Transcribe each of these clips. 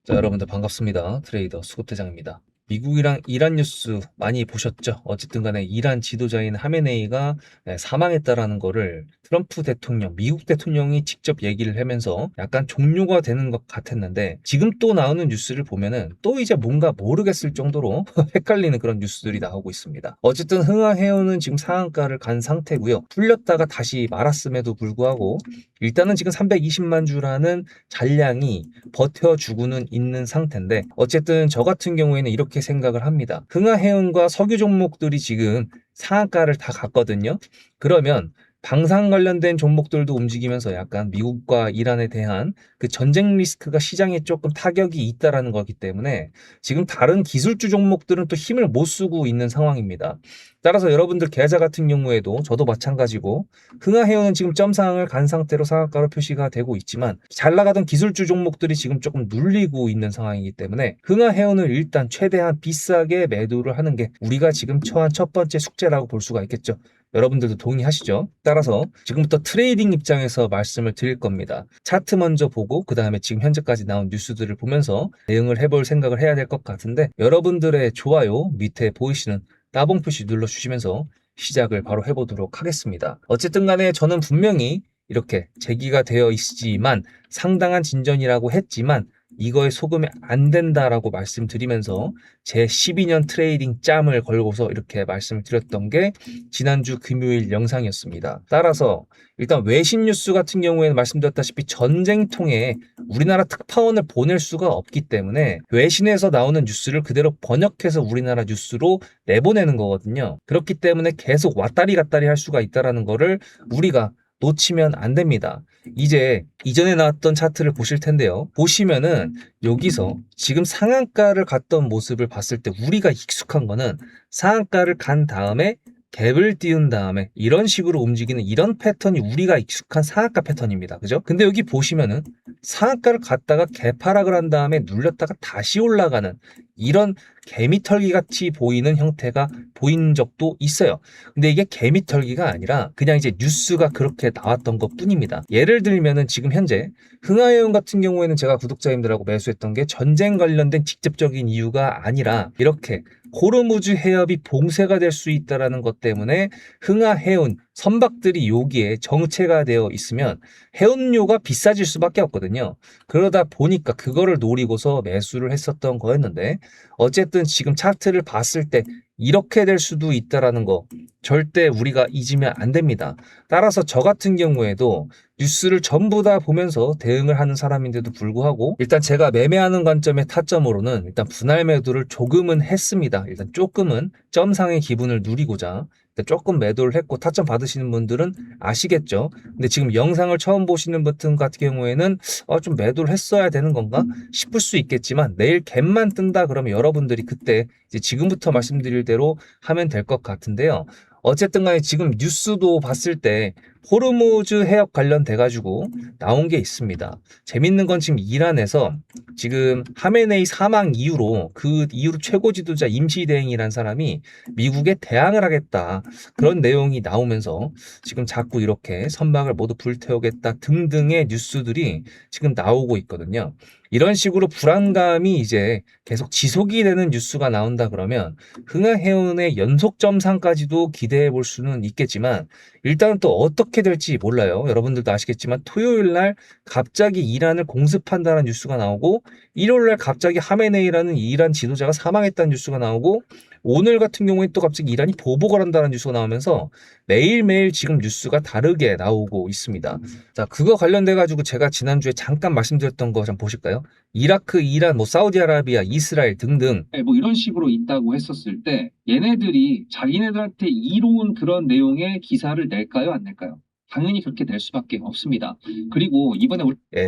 자, 여러분들 반갑습니다. 트레이더 수급대장입니다. 미국이랑 이란 뉴스 많이 보셨죠? 어쨌든 간에 이란 지도자인 하메네이가 사망했다라는 거를 트럼프 대통령, 미국 대통령이 직접 얘기를 하면서 약간 종료가 되는 것 같았는데 지금 또 나오는 뉴스를 보면은 또 이제 뭔가 모르겠을 정도로 헷갈리는 그런 뉴스들이 나오고 있습니다. 어쨌든 흥하해운은 지금 상한가를 간 상태고요. 풀렸다가 다시 말았음에도 불구하고 일단은 지금 320만 주라는 잔량이 버텨주고는 있는 상태인데 어쨌든 저 같은 경우에는 이렇게 생각을 합니다. 흥하해운과 석유 종목들이 지금 상한가를 다 갔거든요. 그러면 방산 관련된 종목들도 움직이면서 약간 미국과 이란에 대한 그 전쟁 리스크가 시장에 조금 타격이 있다라는 거기 때문에 지금 다른 기술주 종목들은 또 힘을 못 쓰고 있는 상황입니다. 따라서 여러분들 계좌 같은 경우에도 저도 마찬가지고 흥하해운은 지금 점상을 간 상태로 상한가로 표시가 되고 있지만 잘 나가던 기술주 종목들이 지금 조금 눌리고 있는 상황이기 때문에 흥하해운을 일단 최대한 비싸게 매도를 하는 게 우리가 지금 처한 첫 번째 숙제라고 볼 수가 있겠죠. 여러분들도 동의하시죠? 따라서 지금부터 트레이딩 입장에서 말씀을 드릴 겁니다. 차트 먼저 보고 그 다음에 지금 현재까지 나온 뉴스들을 보면서 대응을 해볼 생각을 해야 될 것 같은데 여러분들의 좋아요 밑에 보이시는 따봉 표시 눌러주시면서 시작을 바로 해보도록 하겠습니다. 어쨌든 간에 저는 분명히 이렇게 제기가 되어 있지만 상당한 진전이라고 했지만 이거에 속으면 안 된다라고 말씀드리면서 제 12년 트레이딩 짬을 걸고서 이렇게 말씀을 드렸던 게 지난주 금요일 영상이었습니다. 따라서 일단 외신 뉴스 같은 경우에는 말씀드렸다시피 전쟁통에 우리나라 특파원을 보낼 수가 없기 때문에 외신에서 나오는 뉴스를 그대로 번역해서 우리나라 뉴스로 내보내는 거거든요. 그렇기 때문에 계속 왔다리 갔다리 할 수가 있다는 거를 우리가 놓치면 안 됩니다. 이제 이전에 나왔던 차트를 보실 텐데요. 보시면은 여기서 지금 상한가를 갔던 모습을 봤을 때 우리가 익숙한 거는 상한가를 간 다음에 갭을 띄운 다음에 이런 식으로 움직이는 이런 패턴이 우리가 익숙한 상한가 패턴입니다. 그죠? 근데 여기 보시면은 상한가를 갔다가 갭하락을 한 다음에 눌렸다가 다시 올라가는 이런 개미털기 같이 보이는 형태가 보인 적도 있어요. 근데 이게 개미털기가 아니라 그냥 이제 뉴스가 그렇게 나왔던 것 뿐입니다. 예를 들면은 지금 현재 흥하해운 같은 경우에는 제가 구독자님들하고 매수했던 게 전쟁 관련된 직접적인 이유가 아니라 이렇게 호르무즈 해협이 봉쇄가 될 수 있다는 것 때문에 흥하해운 선박들이 여기에 정체가 되어 있으면 해운료가 비싸질 수밖에 없거든요. 그러다 보니까 그거를 노리고서 매수를 했었던 거였는데 어쨌든 지금 차트를 봤을 때 이렇게 될 수도 있다라는 거 절대 우리가 잊으면 안 됩니다. 따라서 저 같은 경우에도 뉴스를 전부 다 보면서 대응을 하는 사람인데도 불구하고 일단 제가 매매하는 관점의 타점으로는 일단 분할 매도를 조금은 했습니다. 일단 조금은 점상의 기분을 누리고자 조금 매도를 했고 타점 받으시는 분들은 아시겠죠. 근데 지금 영상을 처음 보시는 분들 같은 경우에는 좀 매도를 했어야 되는 건가 싶을 수 있겠지만 내일 갭만 뜬다 그러면 여러분들이 그때 이제 지금부터 말씀드릴 대로 하면 될 것 같은데요. 어쨌든 간에 지금 뉴스도 봤을 때 호르무즈 해협 관련돼 가지고 나온 게 있습니다. 재밌는 건 지금 이란에서 지금 하메네이 사망 이후로 그 이후로 최고 지도자 임시대행이란 사람이 미국에 대항을 하겠다. 그런 내용이 나오면서 지금 자꾸 이렇게 선박을 모두 불태우겠다 등등의 뉴스들이 지금 나오고 있거든요. 이런 식으로 불안감이 이제 계속 지속이 되는 뉴스가 나온다 그러면 흥하해운의 연속 점상까지도 기대해 볼 수는 있겠지만 일단은 또 어떻게 될지 몰라요. 여러분들도 아시겠지만 토요일 날 갑자기 이란을 공습한다는 뉴스가 나오고 일요일 날 갑자기 하메네이라는 이란 지도자가 사망했다는 뉴스가 나오고 오늘 같은 경우에 또 갑자기 이란이 보복을 한다는 뉴스가 나오면서 매일매일 지금 뉴스가 다르게 나오고 있습니다. 자, 그거 관련돼 가지고 제가 지난주에 잠깐 말씀드렸던 거 좀 보실까요? 이라크, 이란, 뭐 사우디아라비아, 이스라엘 등등 뭐 이런 식으로 있다고 했었을 때 얘네들이 자기네들한테 이로운 그런 내용의 기사를 낼까요, 안 낼까요? 당연히 그렇게 될 수밖에 없습니다. 그리고 이번에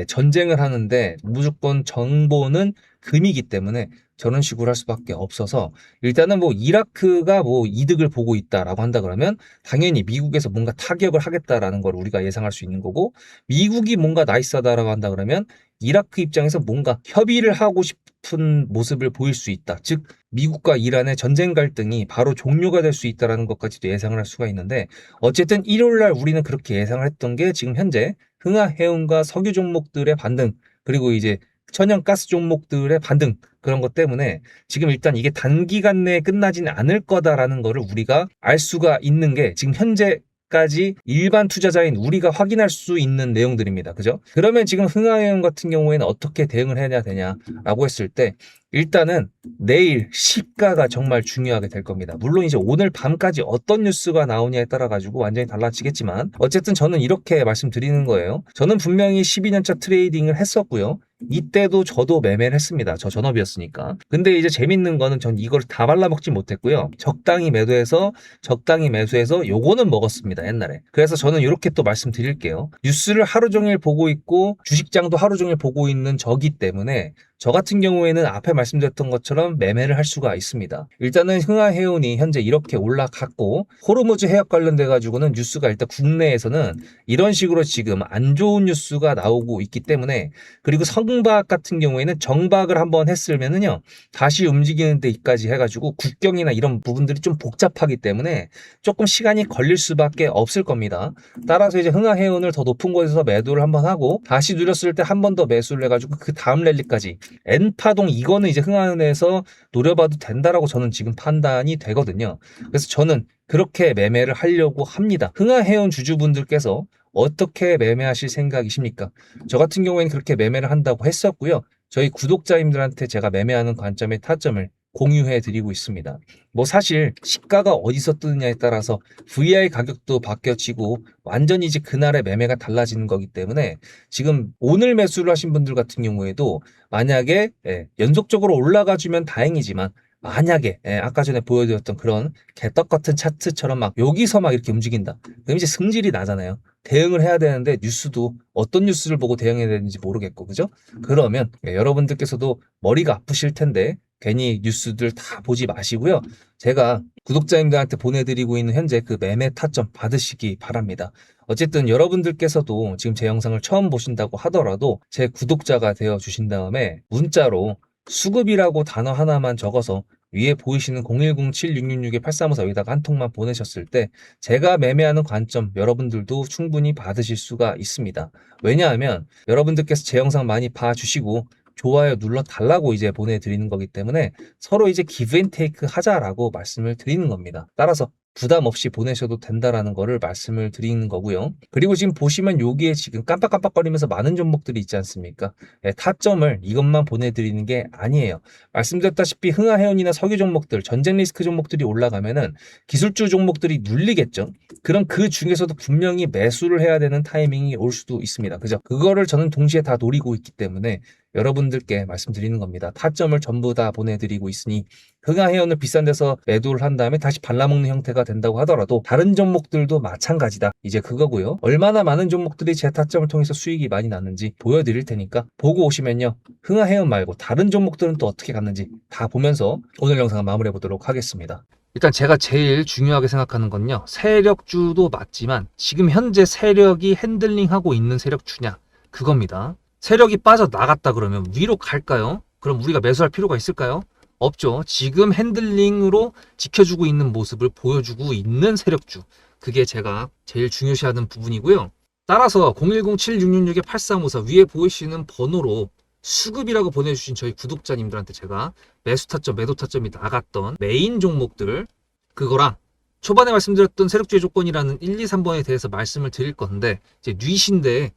전쟁을 하는데 무조건 정보는 금이기 때문에 저런 식으로 할 수밖에 없어서 일단은 뭐 이라크가 뭐 이득을 보고 있다라고 한다 그러면 당연히 미국에서 뭔가 타격을 하겠다라는 걸 우리가 예상할 수 있는 거고 미국이 뭔가 나이스하다라고 한다 그러면 이라크 입장에서 뭔가 협의를 하고 싶은 모습을 보일 수 있다. 즉 미국과 이란의 전쟁 갈등이 바로 종료가 될 수 있다는 것까지도 예상을 할 수가 있는데 어쨌든 일요일 날 우리는 그렇게 예상을 했던 게 지금 현재 흥하해운과 석유 종목들의 반등 그리고 이제 천연가스 종목들의 반등 그런 것 때문에 지금 일단 이게 단기간 내에 끝나지는 않을 거다라는 거를 우리가 알 수가 있는 게 지금 현재까지 일반 투자자인 우리가 확인할 수 있는 내용들입니다. 그죠? 그러면 지금 흥하해운 같은 경우에는 어떻게 대응을 해야 되냐라고 했을 때 일단은 내일 시가가 정말 중요하게 될 겁니다. 물론 이제 오늘 밤까지 어떤 뉴스가 나오냐에 따라 가지고 완전히 달라지겠지만 어쨌든 저는 이렇게 말씀드리는 거예요. 저는 분명히 12년차 트레이딩을 했었고요. 이때도 저도 매매를 했습니다. 저 전업이었으니까. 근데 이제 재밌는 거는 전 이걸 다 발라먹지 못했고요. 적당히 매도해서 적당히 매수해서 요거는 먹었습니다. 옛날에. 그래서 저는 이렇게 또 말씀드릴게요. 뉴스를 하루 종일 보고 있고 주식장도 하루 종일 보고 있는 저기 때문에 저 같은 경우에는 앞에 말씀드렸던 것처럼 매매를 할 수가 있습니다. 일단은 흥하해운이 현재 이렇게 올라갔고 호르무즈 해역 관련돼 가지고는 뉴스가 일단 국내에서는 이런 식으로 지금 안 좋은 뉴스가 나오고 있기 때문에 그리고 성박 같은 경우에는 정박을 한번 했으면은요 다시 움직이는 데까지 해가지고 국경이나 이런 부분들이 좀 복잡하기 때문에 조금 시간이 걸릴 수밖에 없을 겁니다. 따라서 이제 흥하해운을 더 높은 곳에서 매도를 한번 하고 다시 누렸을 때 한 번 더 매수를 해가지고 그 다음 랠리까지 N파동 이거는 이제 흥하해운에서 노려봐도 된다라고 저는 지금 판단이 되거든요. 그래서 저는 그렇게 매매를 하려고 합니다. 흥하해운 주주분들께서 어떻게 매매하실 생각이십니까? 저 같은 경우에는 그렇게 매매를 한다고 했었고요. 저희 구독자님들한테 제가 매매하는 관점의 타점을 공유해 드리고 있습니다. 뭐 사실 시가가 어디서 뜨느냐에 따라서 VI 가격도 바뀌어지고 완전히 이제 그날의 매매가 달라지는 거기 때문에 지금 오늘 매수를 하신 분들 같은 경우에도 만약에 연속적으로 올라가 주면 다행이지만 만약에 아까 전에 보여드렸던 그런 개떡 같은 차트처럼 막 여기서 막 이렇게 움직인다. 그럼 이제 승질이 나잖아요. 대응을 해야 되는데 뉴스도 어떤 뉴스를 보고 대응해야 되는지 모르겠고 그죠? 그러면 여러분들께서도 머리가 아프실 텐데 괜히 뉴스들 다 보지 마시고요. 제가 구독자님들한테 보내드리고 있는 현재 그 매매 타점 받으시기 바랍니다. 어쨌든 여러분들께서도 지금 제 영상을 처음 보신다고 하더라도 제 구독자가 되어 주신 다음에 문자로 수급이라고 단어 하나만 적어서 위에 보이시는 010-7666-8354 여기다가 한 통만 보내셨을 때 제가 매매하는 관점 여러분들도 충분히 받으실 수가 있습니다. 왜냐하면 여러분들께서 제 영상 많이 봐주시고 좋아요 눌러 달라고 이제 보내드리는 거기 때문에 서로 이제 기브앤테이크 하자라고 말씀을 드리는 겁니다. 따라서 부담 없이 보내셔도 된다라는 거를 말씀을 드리는 거고요. 그리고 지금 보시면 여기에 지금 깜빡깜빡거리면서 많은 종목들이 있지 않습니까? 타점을 이것만 보내드리는 게 아니에요. 말씀드렸다시피 흥하해운이나 석유 종목들, 전쟁 리스크 종목들이 올라가면은 기술주 종목들이 눌리겠죠. 그럼 그 중에서도 분명히 매수를 해야 되는 타이밍이 올 수도 있습니다. 그죠? 그거를 저는 동시에 다 노리고 있기 때문에 여러분들께 말씀드리는 겁니다. 타점을 전부 다 보내드리고 있으니 흥하해운을 비싼 데서 매도를 한 다음에 다시 발라먹는 형태가 된다고 하더라도 다른 종목들도 마찬가지다. 이제 그거고요. 얼마나 많은 종목들이 제 타점을 통해서 수익이 많이 났는지 보여드릴 테니까 보고 오시면요. 흥하해운 말고 다른 종목들은 또 어떻게 갔는지 다 보면서 오늘 영상을 마무리해 보도록 하겠습니다. 일단 제가 제일 중요하게 생각하는 건요. 세력주도 맞지만 지금 현재 세력이 핸들링하고 있는 세력주냐 그겁니다. 세력이 빠져나갔다 그러면 위로 갈까요? 그럼 우리가 매수할 필요가 있을까요? 없죠. 지금 핸들링으로 지켜주고 있는 모습을 보여주고 있는 세력주. 그게 제가 제일 중요시하는 부분이고요. 따라서 010-7666-8354 위에 보이시는 번호로 수급이라고 보내주신 저희 구독자님들한테 제가 매수 타점, 매도 타점이 나갔던 메인 종목들 그거랑 초반에 말씀드렸던 세력주의 조건이라는 1, 2, 3번에 대해서 말씀을 드릴 건데 이제 뉘신데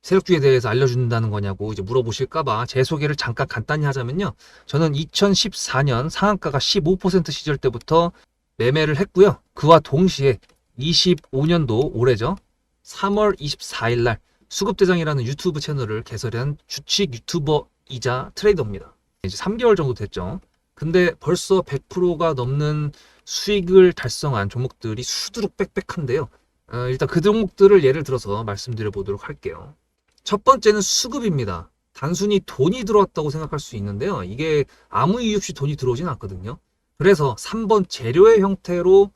세력주에 대해서 알려준다는 거냐고 이제 물어보실까봐 제 소개를 잠깐 간단히 하자면요. 저는 2014년 상한가가 15% 시절 때부터 매매를 했고요. 그와 동시에 25년도 올해죠. 3월 24일 날 수급대장이라는 유튜브 채널을 개설한 주식 유튜버이자 트레이더입니다. 이제 3개월 정도 됐죠. 근데 벌써 100%가 넘는 수익을 달성한 종목들이 수두룩 빽빽한데요. 일단 그 종목들을 예를 들어서 말씀드려 보도록 할게요. 첫 번째는 수급입니다. 단순히 돈이 들어왔다고 생각할 수 있는데요. 이게 아무 이유 없이 돈이 들어오진 않거든요. 그래서 3번 재료의 형태로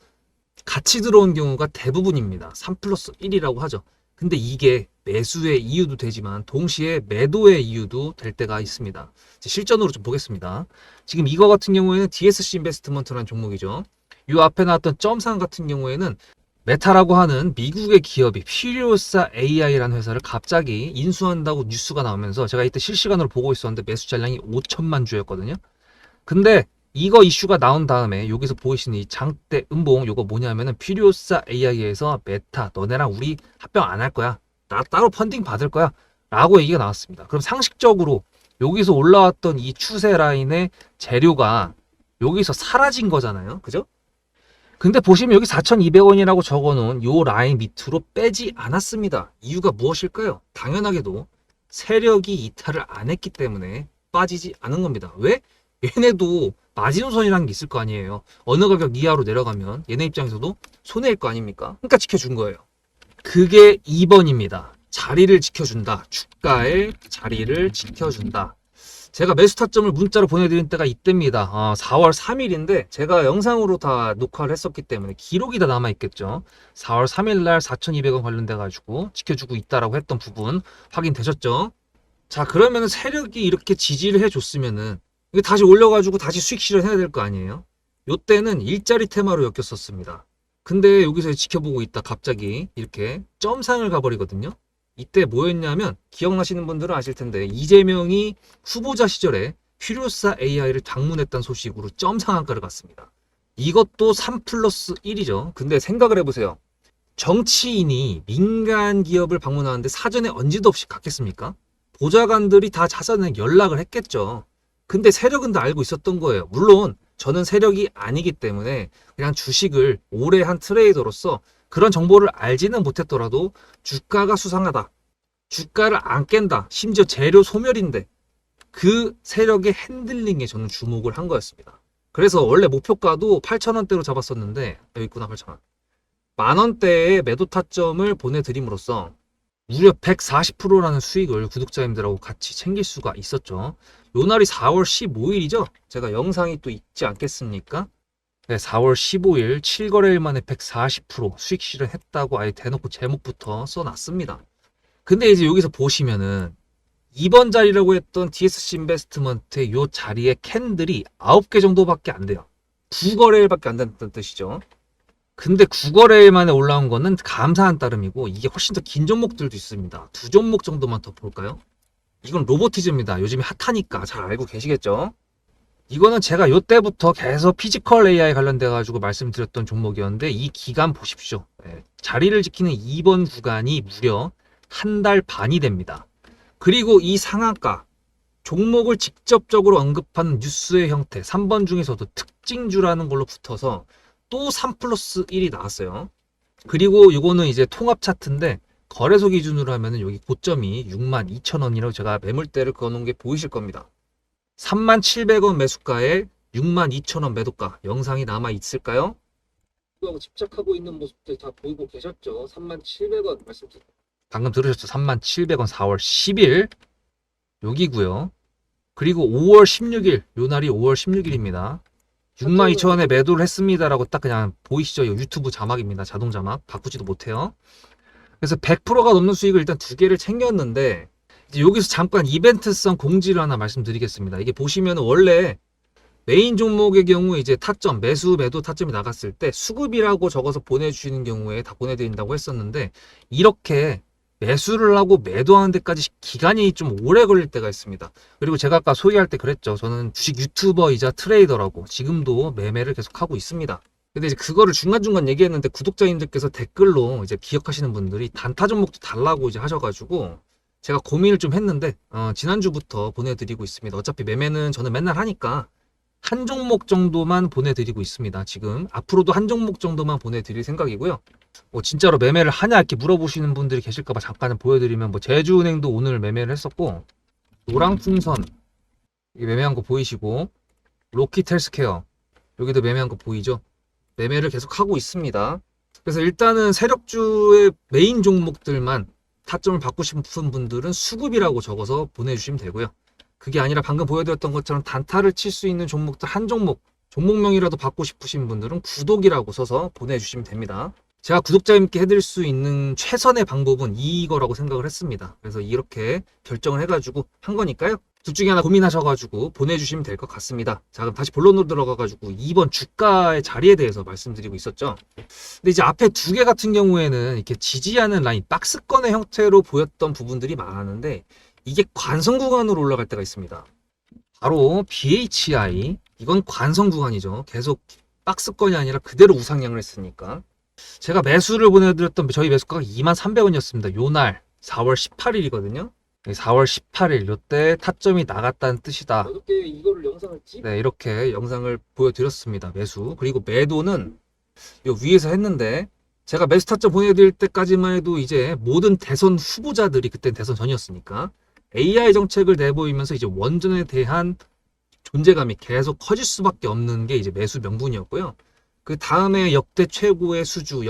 같이 들어온 경우가 대부분입니다. 3+1이라고 하죠. 근데 이게 매수의 이유도 되지만 동시에 매도의 이유도 될 때가 있습니다. 실전으로 좀 보겠습니다. 지금 이거 같은 경우에는 DSC 인베스트먼트라는 종목이죠. 이 앞에 나왔던 점상 같은 경우에는 메타라고 하는 미국의 기업이 퓨리오사 AI라는 회사를 갑자기 인수한다고 뉴스가 나오면서 제가 이때 실시간으로 보고 있었는데 매수 잔량이 5천만 주였거든요. 근데 이거 이슈가 나온 다음에 여기서 보이시는 이 장대 음봉 요거 뭐냐면은 퓨리오사 AI에서 메타 너네랑 우리 합병 안 할 거야. 나 따로 펀딩 받을 거야. 라고 얘기가 나왔습니다. 그럼 상식적으로 여기서 올라왔던 이 추세 라인의 재료가 여기서 사라진 거잖아요. 그죠? 근데 보시면 여기 4,200원이라고 적어놓은 요 라인 밑으로 빼지 않았습니다. 이유가 무엇일까요? 당연하게도 세력이 이탈을 안 했기 때문에 빠지지 않은 겁니다. 왜? 얘네도 마지노선이라는 게 있을 거 아니에요. 어느 가격 이하로 내려가면 얘네 입장에서도 손해일 거 아닙니까? 그러니까 지켜준 거예요. 그게 2번입니다. 자리를 지켜준다. 주가의 자리를 지켜준다. 제가 매수 타점을 문자로 보내드린 때가 이때입니다. 4월 3일인데 제가 영상으로 다 녹화를 했었기 때문에 기록이 다 남아있겠죠. 4월 3일 날 4,200원 관련돼 가지고 지켜주고 있다라고 했던 부분 확인되셨죠? 자, 그러면 세력이 이렇게 지지를 해줬으면은 이게 다시 올려가지고 다시 수익 실현해야 될 거 아니에요? 요때는 일자리 테마로 엮였었습니다. 근데 여기서 지켜보고 있다 갑자기 이렇게 점상을 가버리거든요. 이때 뭐였냐면 기억나시는 분들은 아실 텐데 이재명이 후보자 시절에 퓨리오사 AI를 방문했던 소식으로 점 상한가를 갔습니다. 이것도 3 플러스 1이죠. 근데 생각을 해보세요. 정치인이 민간 기업을 방문하는데 사전에 언지도 없이 갔겠습니까? 보좌관들이 다 자사는 연락을 했겠죠. 근데 세력은 다 알고 있었던 거예요. 물론 저는 세력이 아니기 때문에 그냥 주식을 오래 한 트레이더로서 그런 정보를 알지는 못했더라도 주가가 수상하다. 주가를 안 깬다. 심지어 재료 소멸인데 그 세력의 핸들링에 저는 주목을 한 거였습니다. 그래서 원래 목표가도 8,000원대로 잡았었는데 여기 있구나 8,000원. 만원대의 매도 타점을 보내드림으로써 무려 140%라는 수익을 구독자님들하고 같이 챙길 수가 있었죠. 요 날이 4월 15일이죠. 제가 영상이 또 있지 않겠습니까? 네, 4월 15일 7거래일 만에 140% 수익 실현했다고 아예 대놓고 제목부터 써놨습니다. 근데 이제 여기서 보시면은 2번 자리라고 했던 DSC 인베스트먼트의 요 자리에 캔들이 9개 정도밖에 안 돼요. 9거래일밖에 안 된다는 뜻이죠. 근데 9거래일 만에 올라온 거는 감사한 따름이고 이게 훨씬 더 긴 종목들도 있습니다. 두 종목 정도만 더 볼까요? 이건 로보티즈입니다. 요즘에 핫하니까 잘 알고 계시겠죠? 이거는 제가 요때부터 계속 피지컬 AI 관련돼 가지고 말씀드렸던 종목이었는데 이 기간 보십시오. 자리를 지키는 2번 구간이 무려 한 달 반이 됩니다. 그리고 이 상한가 종목을 직접적으로 언급한 뉴스의 형태 3번 중에서도 특징주라는 걸로 붙어서 또 3 플러스 1이 나왔어요. 그리고 이거는 이제 통합 차트인데 거래소 기준으로 하면은 여기 고점이 62,000원이라고 제가 매물대를 그어놓은 게 보이실 겁니다. 37,000원 매수가에 62,000원 매도가 영상이 남아 있을까요? 집착하고 있는 모습들 다 보이고 계셨죠? 37,000원 말씀드립니다. 방금 들으셨죠? 37,000원 4월 10일 여기고요. 그리고 5월 16일 요 날이 5월 16일입니다. 62,000원에 매도를 했습니다라고 딱 그냥 보이시죠? 이거 유튜브 자막입니다. 자동 자막 바꾸지도 못해요. 그래서 100%가 넘는 수익을 일단 두 개를 챙겼는데 이제 여기서 잠깐 이벤트성 공지를 하나 말씀드리겠습니다. 이게 보시면 원래 메인 종목의 경우 이제 타점, 매수, 매도 타점이 나갔을 때 수급이라고 적어서 보내주시는 경우에 다 보내드린다고 했었는데 이렇게 매수를 하고 매도하는 데까지 기간이 좀 오래 걸릴 때가 있습니다. 그리고 제가 아까 소개할 때 그랬죠. 저는 주식 유튜버이자 트레이더라고 지금도 매매를 계속하고 있습니다. 근데 이제 그거를 중간중간 얘기했는데 구독자님들께서 댓글로 이제 기억하시는 분들이 단타 종목도 달라고 이제 하셔가지고 제가 고민을 좀 했는데 지난주부터 보내드리고 있습니다. 어차피 매매는 저는 맨날 하니까 한 종목 정도만 보내드리고 있습니다. 지금 앞으로도 한 종목 정도만 보내드릴 생각이고요. 진짜로 매매를 하냐 이렇게 물어보시는 분들이 계실까봐 잠깐 보여드리면 제주은행도 오늘 매매를 했었고 노랑풍선 매매한 거 보이시고 로키텔스케어 여기도 매매한 거 보이죠? 매매를 계속 하고 있습니다. 그래서 일단은 세력주의 메인 종목들만 타점을 받고 싶은 분들은 수급이라고 적어서 보내주시면 되고요. 그게 아니라 방금 보여드렸던 것처럼 단타를 칠 수 있는 종목들 한 종목명이라도 받고 싶으신 분들은 구독이라고 써서 보내주시면 됩니다. 제가 구독자님께 해드릴 수 있는 최선의 방법은 이거라고 생각을 했습니다. 그래서 이렇게 결정을 해가지고 한 거니까요. 둘 중에 하나 고민하셔가지고 보내주시면 될 것 같습니다. 자, 그럼 다시 본론으로 들어가가지고 이번 주가의 자리에 대해서 말씀드리고 있었죠. 근데 이제 앞에 두 개 같은 경우에는 이렇게 지지하는 라인, 박스권의 형태로 보였던 부분들이 많았는데 이게 관성 구간으로 올라갈 때가 있습니다. 바로 BHI, 이건 관성 구간이죠. 계속 박스권이 아니라 그대로 우상향을 했으니까. 제가 매수를 보내드렸던 저희 매수가가 23,300원이었습니다. 요날 4월 18일이거든요. 4월 18일 요때 타점이 나갔다는 뜻이다. 어떻게 이거를 영상을 찍? 네, 이렇게 영상을 보여드렸습니다. 매수. 그리고 매도는 요 위에서 했는데 제가 매수 타점 보내드릴 때까지만 해도 이제 모든 대선 후보자들이 그때 대선 전이었으니까 AI 정책을 내보이면서 이제 원전에 대한 존재감이 계속 커질 수밖에 없는 게 이제 매수 명분이었고요. 그 다음에 역대 최고의 수주,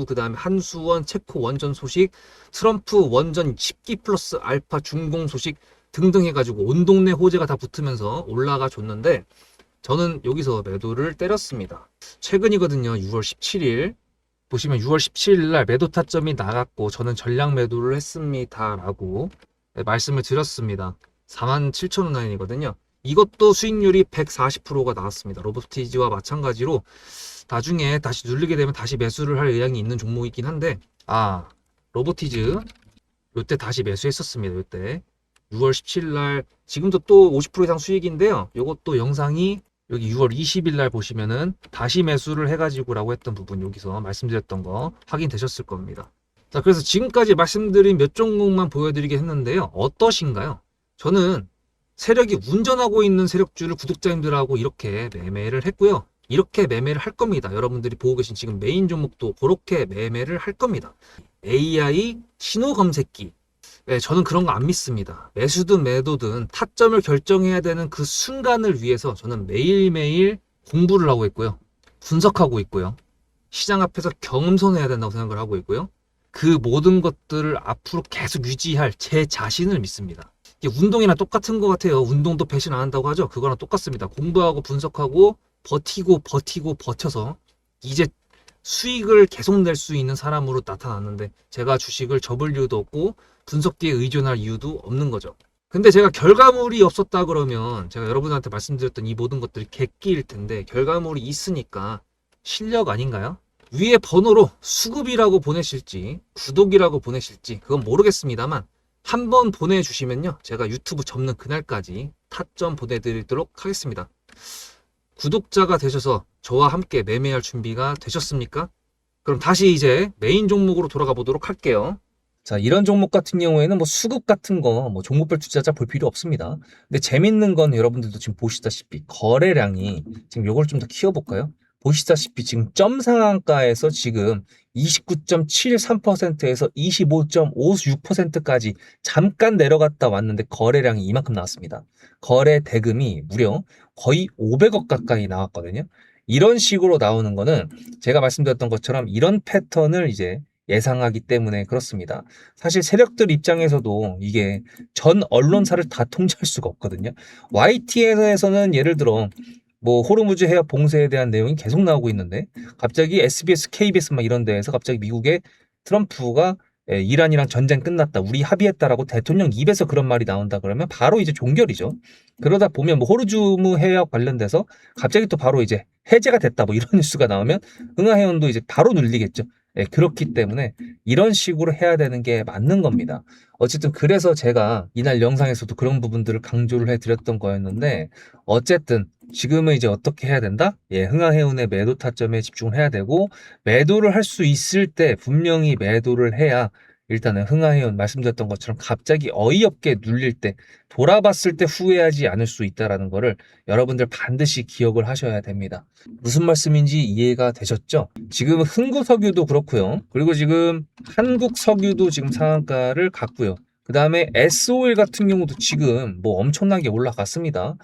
그 다음에 한수원, 체코 원전 소식, 트럼프 원전 10기 플러스 알파 준공 소식 등등 해가지고 온 동네 호재가 다 붙으면서 올라가 줬는데 저는 여기서 매도를 때렸습니다. 최근이거든요. 6월 17일. 보시면 6월 17일 날 매도 타점이 나갔고 저는 전량 매도를 했습니다. 라고 말씀을 드렸습니다. 47,000원 라인이거든요. 이것도 수익률이 140%가 나왔습니다. 로보티지와 마찬가지로 나중에 다시 누르게 되면 다시 매수를 할 의향이 있는 종목이긴 한데 로보티즈 요때 다시 매수했었습니다. 요때 6월 17일 날 지금도 또 50% 이상 수익인데요. 요것도 영상이 여기 6월 20일 날 보시면은 다시 매수를 해가지고라고 했던 부분 여기서 말씀드렸던 거 확인되셨을 겁니다. 자, 그래서 지금까지 말씀드린 몇 종목만 보여드리게 했는데요. 어떠신가요? 저는 세력이 운전하고 있는 세력주를 구독자님들하고 이렇게 매매를 했고요. 이렇게 매매를 할 겁니다. 여러분들이 보고 계신 지금 메인 종목도 그렇게 매매를 할 겁니다. AI 신호 검색기. 네, 저는 그런 거 안 믿습니다. 매수든 매도든 타점을 결정해야 되는 그 순간을 위해서 저는 매일매일 공부를 하고 있고요. 분석하고 있고요. 시장 앞에서 겸손해야 된다고 생각을 하고 있고요. 그 모든 것들을 앞으로 계속 유지할 제 자신을 믿습니다. 이게 운동이랑 똑같은 것 같아요. 운동도 배신 안 한다고 하죠. 그거랑 똑같습니다. 공부하고 분석하고 버텨서 이제 수익을 계속 낼 수 있는 사람으로 나타났는데 제가 주식을 접을 이유도 없고 분석기에 의존할 이유도 없는 거죠. 근데 제가 결과물이 없었다 그러면 제가 여러분한테 말씀드렸던 이 모든 것들이 객기일 텐데 결과물이 있으니까 실력 아닌가요? 위에 번호로 수급이라고 보내실지 구독이라고 보내실지 그건 모르겠습니다만 한번 보내주시면요. 제가 유튜브 접는 그날까지 타점 보내드리도록 하겠습니다. 구독자가 되셔서 저와 함께 매매할 준비가 되셨습니까? 그럼 다시 이제 메인 종목으로 돌아가 보도록 할게요. 자, 이런 종목 같은 경우에는 뭐 수급 같은 거, 뭐 종목별 투자자 볼 필요 없습니다. 근데 재밌는 건 여러분들도 지금 보시다시피 거래량이 지금 요걸 좀 더 키워볼까요? 보시다시피 지금 점 상한가에서 지금 29.73%에서 25.56%까지 잠깐 내려갔다 왔는데 거래량이 이만큼 나왔습니다. 거래 대금이 무려 거의 500억 가까이 나왔거든요. 이런 식으로 나오는 거는 제가 말씀드렸던 것처럼 이런 패턴을 이제 예상하기 때문에 그렇습니다. 사실 세력들 입장에서도 이게 전 언론사를 다 통제할 수가 없거든요. YTN에서는 예를 들어 뭐 호르무즈 해협 봉쇄에 대한 내용이 계속 나오고 있는데 갑자기 SBS, KBS 막 이런 데에서 갑자기 미국의 트럼프가 이란이랑 전쟁 끝났다. 우리 합의했다라고 대통령 입에서 그런 말이 나온다 그러면 바로 이제 종결이죠. 그러다 보면 뭐 호르무즈 해협 관련돼서 갑자기 또 바로 이제 해제가 됐다 뭐 이런 뉴스가 나오면 흥하해운도 이제 바로 눌리겠죠. 그렇기 때문에 이런 식으로 해야 되는 게 맞는 겁니다. 어쨌든 그래서 제가 이날 영상에서도 그런 부분들을 강조를 해드렸던 거였는데 어쨌든 지금은 이제 어떻게 해야 된다? 흥하해운의 매도 타점에 집중을 해야 되고 매도를 할 수 있을 때 분명히 매도를 해야 일단은 흥하해운 말씀드렸던 것처럼 갑자기 어이없게 눌릴 때 돌아봤을 때 후회하지 않을 수 있다는 거를 여러분들 반드시 기억을 하셔야 됩니다. 무슨 말씀인지 이해가 되셨죠? 지금 흥구석유도 그렇고요. 그리고 지금 한국석유도 지금 상한가를 갔고요. 그 다음에 SOL 같은 경우도 지금 뭐 엄청나게 올라갔습니다.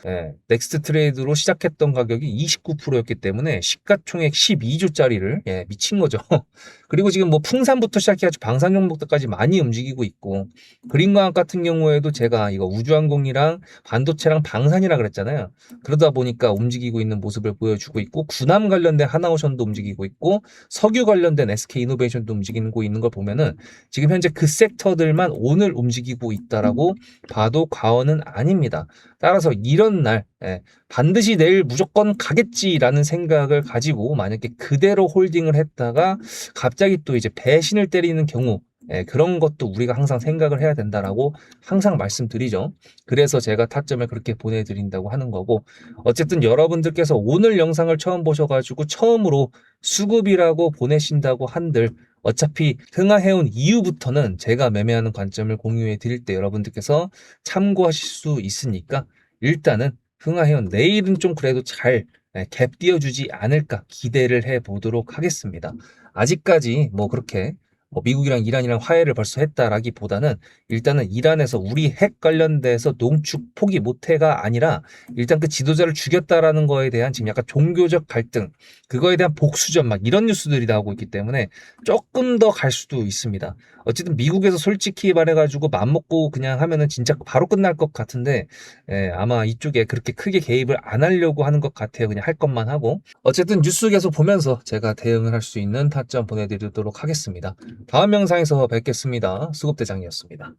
넥스트 트레이드로 시작했던 가격이 29%였기 때문에 시가총액 12조짜리를 미친 거죠. 그리고 지금 뭐 풍산부터 시작해가지고 방산 종목들까지 많이 움직이고 있고, 그린과학 같은 경우에도 제가 이거 우주항공이랑 반도체랑 방산이라 그랬잖아요. 그러다 보니까 움직이고 있는 모습을 보여주고 있고, 군함 관련된 하나오션도 움직이고 있고, 석유 관련된 SK이노베이션도 움직이고 있는 걸 보면은 지금 현재 그 섹터들만 오늘 움직이고 있다라고 봐도 과언은 아닙니다. 따라서 이런 날 반드시 내일 무조건 가겠지라는 생각을 가지고 만약에 그대로 홀딩을 했다가 갑자기 또 이제 배신을 때리는 경우, 그런 것도 우리가 항상 생각을 해야 된다라고 항상 말씀드리죠. 그래서 제가 타점을 그렇게 보내드린다고 하는 거고, 어쨌든 여러분들께서 오늘 영상을 처음 보셔가지고 처음으로 수급이라고 보내신다고 한들, 어차피 흥하해온 이후부터는 제가 매매하는 관점을 공유해 드릴 때 여러분들께서 참고하실 수 있으니까, 일단은 흥하해온 내일은 좀 그래도 잘 갭 띄워주지 않을까 기대를 해 보도록 하겠습니다. 아직까지 뭐 그렇게 뭐 미국이랑 이란이랑 화해를 벌써 했다라기보다는, 일단은 이란에서 우리 핵 관련돼서 농축 포기 못해가 아니라 일단 그 지도자를 죽였다라는 거에 대한 지금 약간 종교적 갈등, 그거에 대한 복수전 막 이런 뉴스들이 나오고 있기 때문에 조금 더 갈 수도 있습니다. 어쨌든 미국에서 솔직히 말해가지고 맘먹고 그냥 하면은 진짜 바로 끝날 것 같은데, 아마 이쪽에 그렇게 크게 개입을 안 하려고 하는 것 같아요. 그냥 할 것만 하고. 어쨌든 뉴스 계속 보면서 제가 대응을 할 수 있는 타점 보내드리도록 하겠습니다. 다음 영상에서 뵙겠습니다. 수급대장이었습니다.